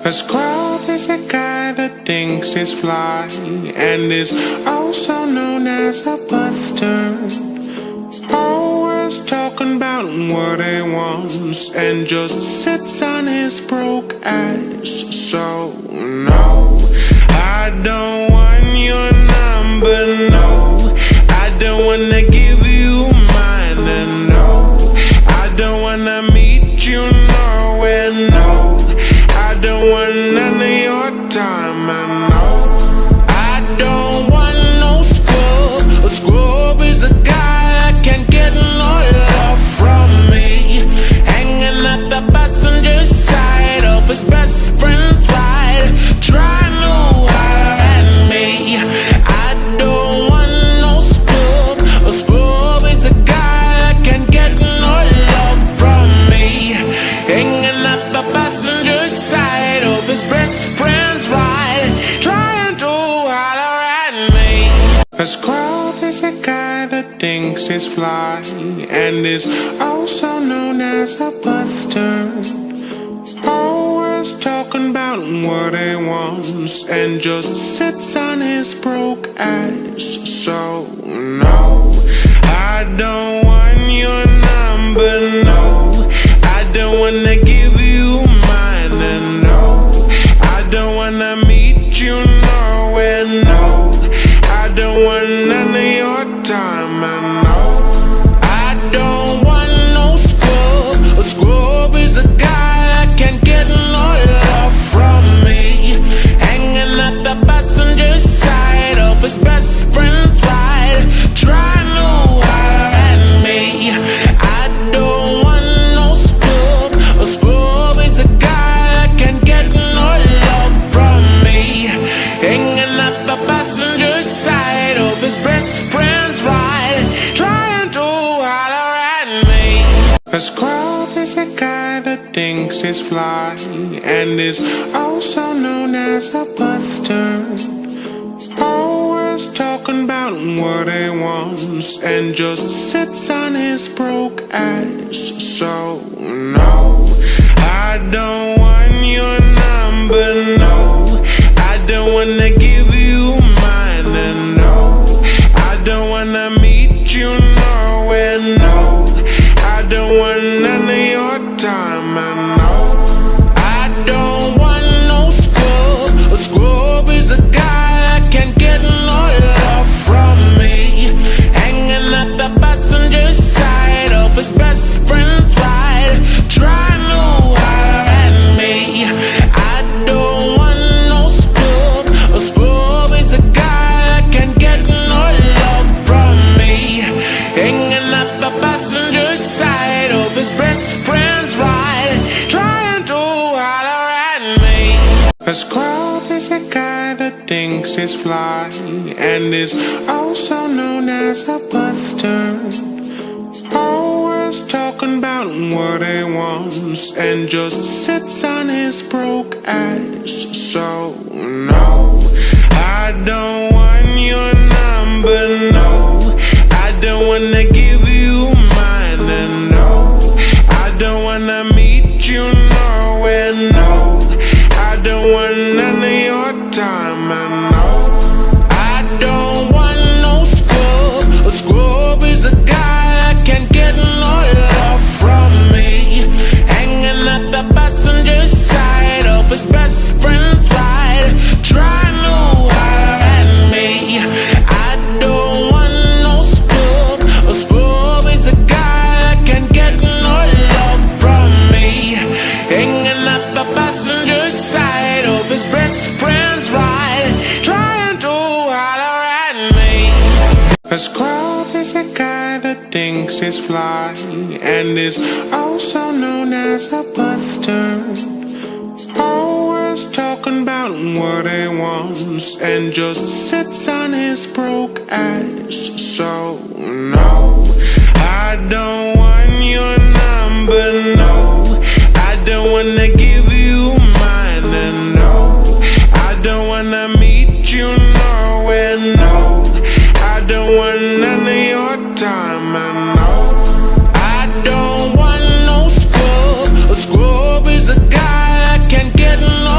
A scrub is a guy that thinks he's fly and is also known as a buster. Always talking about what he wants and just sits on his broke ass. So no, I don't want your number, no. I don't wanna give you mine, and no, I don't wanna meet you nowhere, no. I don't want none of your time, and no, I don't want no scrub. A scrub is a guy that can't get no love from me, hanging at the passenger side of his best friend's ride, trying to holler at me. I don't want no scrub. A scrub is a guy that can't get no love from me, hanging at the passenger side of his best friend's ride, trying to holler at me. A scrub is a guy that thinks he's fly and is also known as a buster. Always talking about what he wants and just sits on his broke ass. So no, I don't want your number, no. I don't wanna give you mine, and no, I don't wanna meet you nowhere, no. I don't want none of your time, and no, I don't want no scrub. A scrub is a guy that can't get no love from me, hanging at the passenger side of his best friend's ride, trying to holler at me. I don't want no scrub. A scrub is a guy that can't get no love from me, hanging at the passenger side of his best friend's ride, trying to holler at me. A scrub is a guy that thinks he's fly and is also known as a buster. Always talking about what he wants and just sits on his broke ass. So no, I don't want your number, no. I don't wanna give you mine, and no, I don't wanna meet you nowhere, no. I don't want none of your time, and no, I don't want no scrub. A scrub is a guy that can't get no love from me, hanging at the passenger side of his best friend's ride, trying to holler at me. I don't want no scrub. A scrub is a guy that can't get no love from me, hanging at the passenger side of his best friend's ride, trying to holler at me. A scrub is a guy that thinks he's fly and is also known as a buster. Always talking about what he wants and just sits on his broke ass. So no, I don't want your number, no. I don't wanna give you mine, and no, I don't wanna meet you nowhere, no. I don't want none of your time, and no, I don't want no scrub. A scrub is a guy that can't get no love from me, hanging at the passenger side of his best friend's ride, trying to holler at me. I don't want no scrub. A scrub is a guy that can't get no love from me, hanging at the passenger side of his best friend's ride, trying to holler at me. A scrub is a guy that thinks he's fly and is also known as a buster. Always talking about what he wants and just sits on his broke ass. So no, I don't want your number, no. I don't wanna give you mine, and no, I don't wanna meet you nowhere, no. I don't want none of your time, and no, I don't want no scrub. A scrub is a guy that can't get no